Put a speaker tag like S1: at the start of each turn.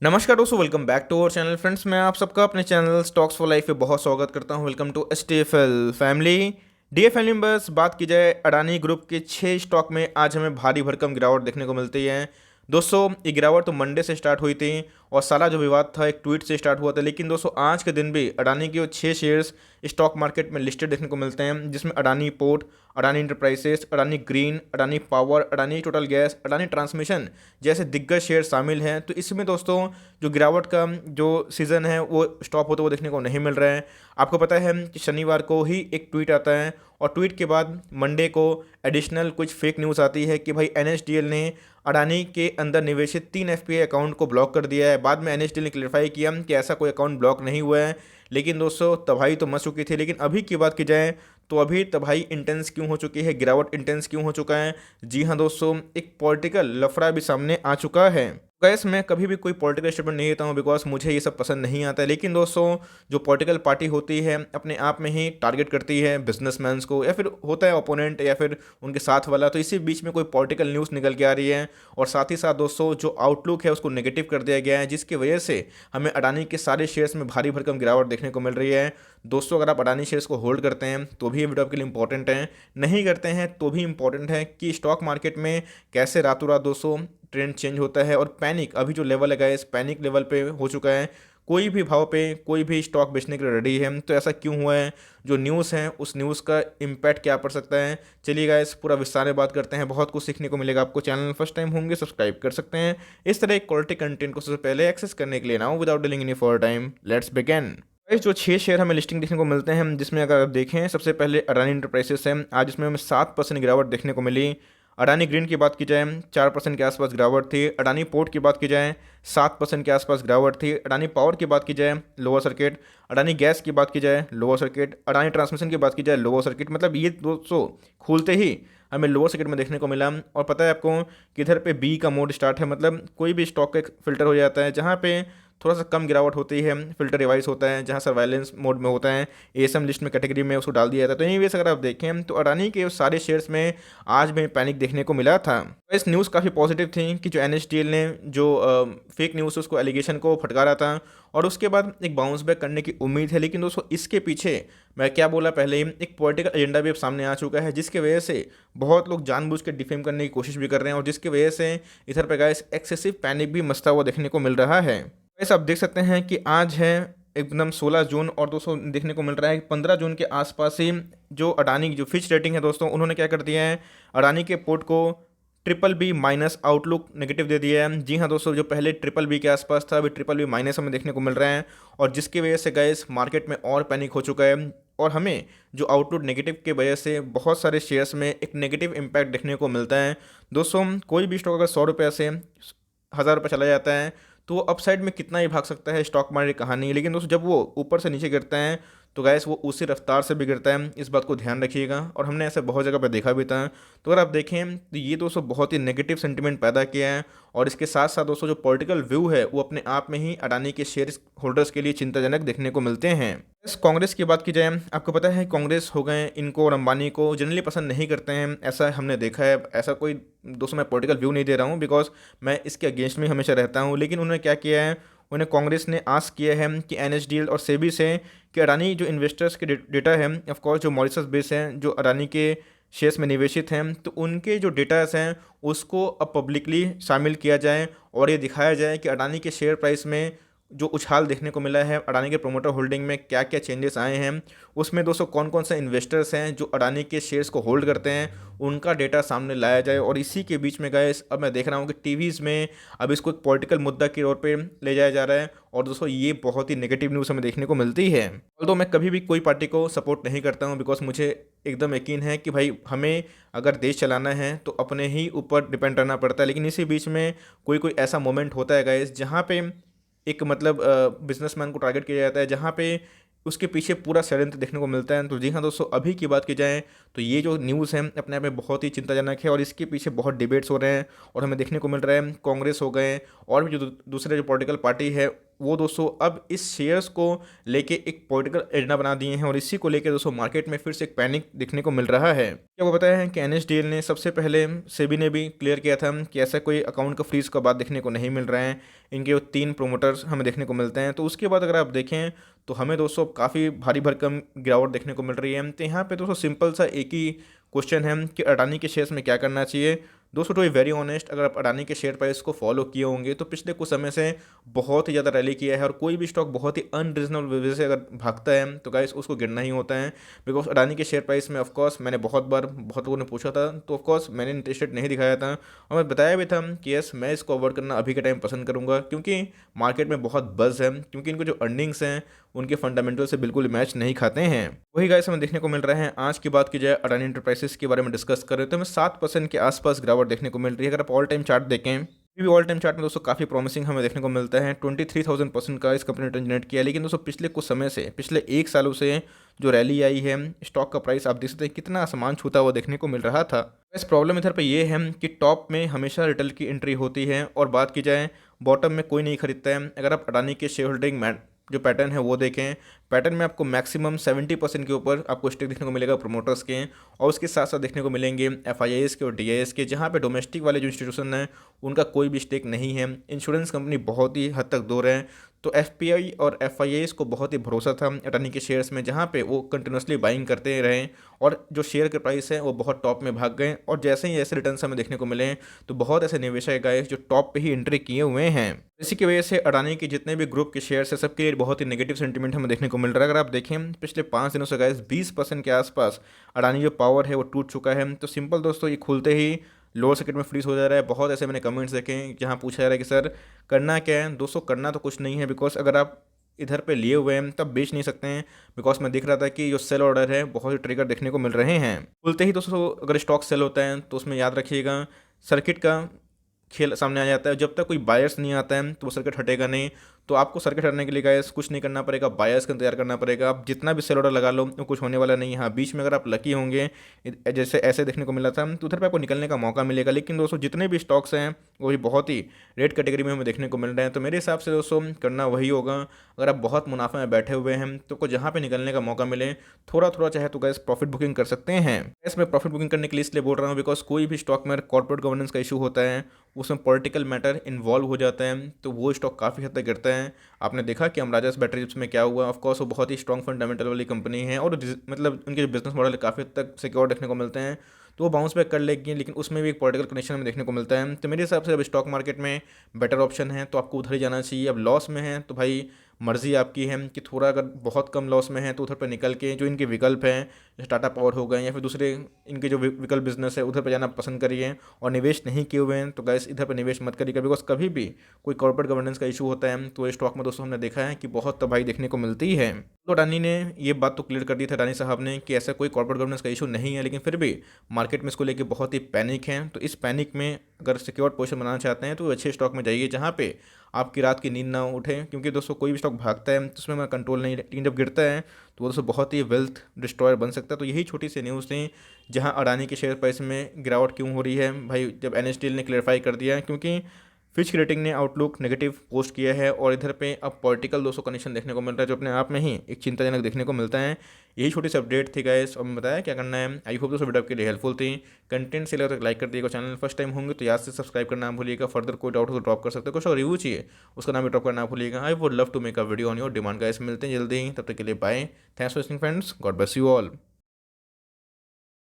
S1: नमस्कार दोस्तों, welcome back to our channel. Friends, मैं आप सबका अपने चैनल स्टॉक्स फॉर लाइफ पे बहुत स्वागत करता हूं। Welcome to STFL family. Dear family members, बात की जाए अडानी ग्रुप के 6 स्टॉक में आज हमें भारी भरकम गिरावट देखने को मिलती है। दोस्तों, ये गिरावट तो मंडे से स्टार्ट हुई थी और सारा जो विवाद था एक ट्वीट से स्टार्ट हुआ था। लेकिन दोस्तों, आज के दिन भी अडानी के वो 6 शेयर्स स्टॉक मार्केट में लिस्टेड देखने को मिलते हैं, जिसमें Adani port, Adani enterprises, Adani green, Adani power, Adani total gas, Adani transmission जैसे दिग्गज शेयर शामिल हैं। तो इसमें दोस्तों जो गिरावट का जो सीज़न है वो स्टॉप होते हुए देखने को नहीं मिल रहा है। आपको पता है कि शनिवार को ही एक ट्वीट आता है और ट्वीट के बाद मंडे को एडिशनल कुछ फेक न्यूज़ आती है कि भाई एनएसडीएल ने अडानी के अंदर निवेशित 3 एफपीआई अकाउंट को ब्लॉक कर दिया है। बाद में एनएसडीएल ने क्लियरफाई किया कि ऐसा कोई अकाउंट ब्लॉक नहीं हुआ है। लेकिन दोस्तों, तबाही तो मच चुकी थी। लेकिन अभी की बात की जाए तो अभी तबाही इंटेंस क्यों हो चुकी है, गिरावट इंटेंस क्यों हो चुका है? जी हाँ दोस्तों, एक पॉलिटिकल लफड़ा भी सामने आ चुका है। गैस मैं कभी भी कोई पॉलिटिकल स्टेटमेंट नहीं देता हूँ बिकॉज मुझे ये सब पसंद नहीं आता है। लेकिन दोस्तों, जो पॉलिटिकल पार्टी होती है अपने आप में ही टारगेट करती है बिजनेसमैन्स को, या फिर होता है ओपोनेंट या फिर उनके साथ वाला। तो इसी बीच में कोई पॉलिटिकल न्यूज़ निकल के आ रही है और साथ ही साथ दोस्तों जो आउटलुक है उसको नेगेटिव कर दिया गया है, जिसकी वजह से हमें अडानी के सारे शेयर्स में भारी भरकम गिरावट देखने को मिल रही है। दोस्तों, अगर आप अडानी शेयर्स को होल्ड करते हैं तो भी ये वीडियो आपके लिए इंपॉर्टेंट है, नहीं करते हैं तो भी इंपॉर्टेंट है कि स्टॉक मार्केट में कैसे रातों रात दोस्तों ट्रेंड चेंज होता है। और पैनिक अभी जो लेवल है गाइस, पैनिक लेवल पे हो चुका है। कोई भी भाव पे कोई भी स्टॉक बेचने के लिए रेडी है। तो ऐसा क्यों हुआ है? जो न्यूज़ है उस न्यूज़ का इम्पैक्ट क्या पड़ सकता है? चलिए गाइस, पूरा विस्तार में बात करते हैं। बहुत कुछ सीखने को मिलेगा आपको। चैनल फर्स्ट टाइम होंगे सब्सक्राइब कर सकते हैं। इस तरह एक क्वालिटी कंटेंट को सबसे पहले एक्सेस करने के लिए now without dealing any for time let's begin. जो 6 शेयर हमें लिस्टिंग देखने को मिलते हैं, जिसमें अगर आप देखें सबसे पहले अडानी इंटरप्राइजेस है। आज इसमें हमें 7% गिरावट देखने को मिली। अडानी ग्रीन की बात की जाए 4% के आसपास गिरावट थी। अडानी पोर्ट की बात की जाए 7% के आसपास गिरावट थी। अडानी पावर की बात की जाए लोअर सर्किट। अडानी गैस की बात की जाए लोअर सर्किट। अडानी ट्रांसमिशन की बात की जाए लोअर सर्किट। मतलब ये 200 खुलते ही हमें लोअर सर्किट में देखने को मिला। और पता है आपको कि इधर पे बी का मोड स्टार्ट है, मतलब कोई भी स्टॉक का फिल्टर हो जाता है। जहाँ पे थोड़ा सा कम गिरावट होती है फिल्टर रिवाइज होता है, जहाँ सर्वाइलेंस मोड में होता है, एएसएम लिस्ट में कैटेगरी में उसको डाल दिया जाता है। तो यही वजह से अगर आप देखें तो अडानी के सारे शेयर्स में आज भी पैनिक देखने को मिला था। इस न्यूज़ काफ़ी पॉजिटिव थी कि जो एनएसडीएल ने जो फेक न्यूज़ उसको एलिगेशन को फटकारा था और उसके बाद एक बाउंस बैक करने की उम्मीद है। लेकिन दोस्तों, इसके पीछे मैं क्या बोला पहले ही, एक पॉलिटिकल एजेंडा भी अब सामने आ चुका है, जिसकी वजह से बहुत लोग जानबूझ के डिफेम करने की कोशिश भी कर रहे हैं और जिसकी वजह से इधर पे गाइस एक्सेसिव पैनिक भी मचता हुआ देखने को मिल रहा है। वैसे आप देख सकते हैं कि आज है एकदम 16 जून और दोस्तों देखने को मिल रहा है 15 जून के आसपास ही जो अडानी की जो फिच रेटिंग है दोस्तों, उन्होंने क्या कर दिया है, अडानी के पोर्ट को triple B minus outlook negative दे दिया है। जी हाँ दोस्तों, जो पहले ट्रिपल बी के आसपास था अभी ट्रिपल बी माइनस हमें देखने को मिल रहा है और जिसकी वजह से गैस मार्केट में और पैनिक हो चुका है। और हमें जो आउटलुक नेगेटिव की वजह से बहुत सारे शेयर्स में एक नेगेटिव इम्पैक्ट देखने को मिलता है। दोस्तों, कोई भी स्टॉक अगर 100 रुपये से 1000 रुपये चला जाता है तो वो अपसाइड में कितना ही भाग सकता है, स्टॉक मार्केट कहानी है। लेकिन दोस्तों, जब वो ऊपर से नीचे गिरता है तो गैस वो उसी रफ्तार से भी गिरता है। इस बात को ध्यान रखिएगा और हमने ऐसे बहुत जगह पर देखा भी था। तो अगर आप देखें तो ये दोस्तों बहुत ही नेगेटिव सेंटिमेंट पैदा किया है और इसके साथ साथ दोस्तों जो पॉलिटिकल व्यू है वो अपने आप में ही अडानी के शेयर होल्डर्स के लिए चिंताजनक देखने को मिलते हैं। इस कांग्रेस की बात की जाए, आपको पता है कांग्रेस हो गए, इनको और अंबानी को जनरली पसंद नहीं करते हैं, ऐसा हमने देखा है। ऐसा कोई दोस्तों मैं पॉलिटिकल व्यू नहीं दे रहा हूँ बिकॉज मैं इसके अगेंस्ट में हमेशा रहता हूँ। लेकिन उन्होंने क्या किया है, उन्हें कांग्रेस ने आस्क किया है कि एनएसडीएल और सेबी से कि अडानी जो इन्वेस्टर्स के डेटा है, ऑफकोर्स जो मॉरिशस बेस हैं, जो अडानी के शेयर्स में निवेशित हैं, तो उनके जो डेटास हैं उसको अब पब्लिकली शामिल किया जाए और ये दिखाया जाए कि अडानी के शेयर प्राइस में जो उछाल देखने को मिला है, अडानी के प्रोमोटर होल्डिंग में क्या क्या चेंजेस आए हैं, उसमें दोस्तों कौन कौन से इन्वेस्टर्स हैं जो अडानी के शेयर्स को होल्ड करते हैं, उनका डेटा सामने लाया जाए। और इसी के बीच में गाइस अब मैं देख रहा हूँ कि टीवीज़ में अब इसको एक पॉलिटिकल मुद्दा के तौर पे ले जाया जा रहा है और दोस्तों ये बहुत ही नेगेटिव न्यूज़ हमें देखने को मिलती है। तो मैं कभी भी कोई पार्टी को सपोर्ट नहीं करता हूँ बिकॉज मुझे एकदम यकीन है कि भाई हमें अगर देश चलाना है तो अपने ही ऊपर डिपेंड रहना पड़ता है। लेकिन इसी बीच में कोई कोई ऐसा मोमेंट होता है गाइस जहाँ पे एक मतलब बिजनेसमैन को टारगेट किया जाता है, जहाँ पे उसके पीछे पूरा षड्यंत्र देखने को मिलता है। तो जी हाँ दोस्तों, अभी की बात की जाए तो ये जो न्यूज़ है अपने आप में बहुत ही चिंताजनक है और इसके पीछे बहुत डिबेट्स हो रहे हैं और हमें देखने को मिल रहा है कांग्रेस हो गए और भी जो दूसरे जो पॉलिटिकल पार्टी है वो दोस्तों अब इस शेयर्स को लेके एक पॉलिटिकल एजेंडा बना दिए हैं और इसी को लेके दोस्तों मार्केट में फिर से एक पैनिक देखने को मिल रहा है। क्या वो बताया है कि एनएसडीएल ने सबसे पहले सेबी ने भी क्लियर किया था कि ऐसा कोई अकाउंट का फ्रीज का बात देखने को नहीं मिल रहा है, इनके वो 3 प्रोमोटर्स हमें देखने को मिलते हैं। तो उसके बाद अगर आप देखें तो हमें दोस्तों काफ़ी भारी भरकम गिरावट देखने को मिल रही है। तो यहाँ पे दोस्तों सिंपल सा एक ही क्वेश्चन है कि अडानी के शेयर्स में क्या करना चाहिए। दोस्तों टू बी वेरी ऑनेस्ट, अगर आप अडानी के शेयर प्राइस को फॉलो किए होंगे तो पिछले कुछ समय से बहुत ही ज़्यादा रैली किया है और कोई भी स्टॉक बहुत ही अनरीजनेबल वजह से अगर भागता है तो गाइस उसको गिरना ही होता है। बिकॉज अडानी के शेयर प्राइस में ऑफकोर्स मैंने बहुत बार बहुत लोगों ने पूछा था तो ऑफकोर्स मैंने इंटरेस्टेड नहीं दिखाया था और मैं बताया भी था कि यस मैं इसको अवॉइड करना अभी के टाइम पसंद करूँगा क्योंकि मार्केट में बहुत बज़ है, क्योंकि इनको जो अर्निंग्स हैं उनके फंडामेंटल से बिल्कुल मैच नहीं खाते हैं। वही गाइस हमें देखने को मिल रहा है। आज की बात की जाए अडानी एंटरप्राइजेस के बारे में डिस्कस कर रहे थे, हमें 7% के आसपास गिरावट देखने को मिल रही है। अगर आप ऑल टाइम चार्ट देखें भी ऑल टाइम चार्ट में दोस्तों काफ़ी प्रॉमिसिंग हमें देखने को मिलता है। 23,000% का इस कंपनी ने जनरेट किया, लेकिन दोस्तों पिछले कुछ समय से पिछले 1 सालों से जो रैली आई है स्टॉक का प्राइस आप देख सकते हैं कितना आसमान छूता हुआ देखने को मिल रहा था। इस प्रॉब्लम इधर पे ये है कि टॉप में हमेशा रिटेल की एंट्री होती है और बात की जाए बॉटम में कोई नहीं खरीदता है। अगर आप अडानी के शेयर होल्डिंग जो पैटर्न है वो देखें, पैटर्न में आपको मैक्सिमम 70% के ऊपर आपको स्टेक देखने को मिलेगा प्रोमोटर्स के, और उसके साथ साथ देखने को मिलेंगे एफआईआईएस के और डीआईएस के, जहाँ पे डोमेस्टिक वाले जो इंस्टीट्यूशन हैं उनका कोई भी स्टेक नहीं है। इंश्योरेंस कंपनी बहुत ही हद तक दूर है। तो एफपीआई और एफआईआईएस को बहुत ही भरोसा था अडानी के शेयर्स में, जहाँ पे वो कंटिन्यूसली बाइंग करते रहे और जो शेयर के प्राइस है वो बहुत टॉप में भाग गए। और जैसे ही ऐसे रिटर्न्स हमें देखने को मिले तो बहुत ऐसे निवेशक आए जो टॉप पे ही एंट्री किए हुए हैं। इसी की वजह से अडानी के जितने भी ग्रुप के शेयर्स है सबके लिए बहुत ही नेगेटिव सेंटीमेंट हमें देखने को मिल रहा है। अगर आप देखें पिछले 5 दिनों से गाइस 20% के आसपास अडानी जो पावर है वो टूट चुका है। तो सिंपल दोस्तों ये खुलते ही लोअर सर्किट में फ्रीज हो जा रहा है। बहुत ऐसे मैंने कमेंट्स देखे जहाँ पूछा जा रहा है कि सर करना क्या है। दोस्तों करना तो कुछ नहीं है, बिकॉज अगर आप इधर पे लिए हुए हैं तब बेच नहीं सकते हैं। बिकॉज मैं दिख रहा था कि जो सेल ऑर्डर है बहुत ही ट्रिगर देखने को मिल रहे हैं। खुलते ही दोस्तों अगर स्टॉक सेल होता है तो उसमें याद रखिएगा सर्किट का खेल सामने आ जाता है। जब तक कोई बायर्स नहीं आता है तो वो सर्किट हटेगा नहीं। तो आपको सर्किट हटने के लिए गाइस कुछ नहीं करना पड़ेगा, बायर्स का इंतजार करना पड़ेगा। आप जितना भी सेल ऑर्डर लगा लो तो कुछ होने वाला नहीं है। हाँ बीच में अगर आप लकी होंगे जैसे ऐसे देखने को मिला था तो उधर पे आपको निकलने का मौका मिलेगा। लेकिन दोस्तों जितने भी स्टॉक्स हैं वो भी बहुत ही रेड कैटेगरी में हमें देखने को मिल रहे हैं। तो मेरे हिसाब से दोस्तों करना वही होगा, अगर आप बहुत मुनाफे में बैठे हुए हैं तो को जहाँ पे निकलने का मौका मिले थोड़ा थोड़ा चाहे तो गैस प्रॉफिट बुकिंग कर सकते हैं। गैस मैं प्रॉफिट बुकिंग करने के लिए इसलिए बोल रहा हूँ बिकॉज कोई भी स्टॉक में कॉर्पोरेट गवर्नेंस का इशू होता है, उसमें पॉलिटिकल मैटर इन्वॉल्व हो जाता है तो वो स्टॉक काफ़ी हद तक गिरता है। आपने देखा कि अमराजास बैटरी चिप्स में क्या हुआ। ऑफकोर्स वो बहुत ही स्ट्रॉन्ग फंडामेंटल वाली कंपनी है और मतलब उनके जो बिजनेस मॉडल काफ़ी हद तक सिक्योर देखने को मिलते हैं, तो वो बाउंस बैक कर लेगी। लेकिन उसमें भी एक पॉलिटिकल कनेक्शन हमें देखने को मिलता है। तो मेरे हिसाब से अब स्टॉक मार्केट में बेटर ऑप्शन है तो आपको उधर ही जाना चाहिए। अब लॉस में है तो भाई मर्जी आपकी है कि थोड़ा अगर बहुत कम लॉस में है तो उधर पर निकल के जो इनके विकल्प हैं जैसे टाटा पावर हो गए या फिर दूसरे इनके जो विकल्प बिजनेस है उधर पर जाना पसंद करिए। और निवेश नहीं किए हुए हैं तो गैस इधर पर निवेश मत करिएगा, बिकॉज कभी भी कोई कॉर्पोरेट गवर्नेंस का इशू होता है तो स्टॉक में दोस्तों हमने देखा है कि बहुत तबाही देखने को मिलती है। तो अडानी ने ये बात तो क्लियर कर दी थी अडानी साहब ने कि ऐसा कोई कॉर्पोरेट गवर्नेंस का इशू नहीं है, लेकिन फिर भी मार्केट में इसको लेके बहुत ही पैनिक है। तो इस पैनिक में अगर सिक्योर पोजीशन बनाना चाहते हैं तो अच्छे स्टॉक में जाइए जहाँ पे आपकी रात की नींद ना उठे, क्योंकि दोस्तों कोई भी स्टॉक भागता है तो उसमें मैं कंट्रोल नहीं, लेकिन जब गिरता है तो वो दोस्तों बहुत ही वेल्थ डिस्ट्रॉयर बन सकता है। तो यही छोटी सी न्यूज़ थी जहाँ अडानी के शेयर प्राइस में गिरावट क्यों हो रही है भाई, जब एनएसडीएल ने क्लेरिफाई कर दिया है क्योंकि फिच रेटिंग ने आउटलुक नेगेटिव पोस्ट किया है और इधर पे अब पॉलिटिकल दोस्तों कंडीशन देखने को मिल रहा है जो अपने आप में ही एक चिंताजनक देखने को मिलता है। यही छोटी सी अपडेट थी गाइस और मैं बताया क्या करना है। आई होप दोस्तों वीडियो आपके लिए हेल्पफुल थी। कंटेंट से लगा तो लाइक कर दिएगा, चैनल फर्स्ट टाइम होंगे तो याद से सब्सक्राइब करना ना भूलिएगा। फर्दर कोई डाउट हो तो ड्रॉप कर सकते हो, कुछ और रिव्यू चाहिए उसका नाम भी ड्रॉप करना ना भूलिएगा। I would love to make a video on your demand guys. मिलते हैं जल्दी ही, तब तक के लिए bye. Thanks for listening friends, God bless you all.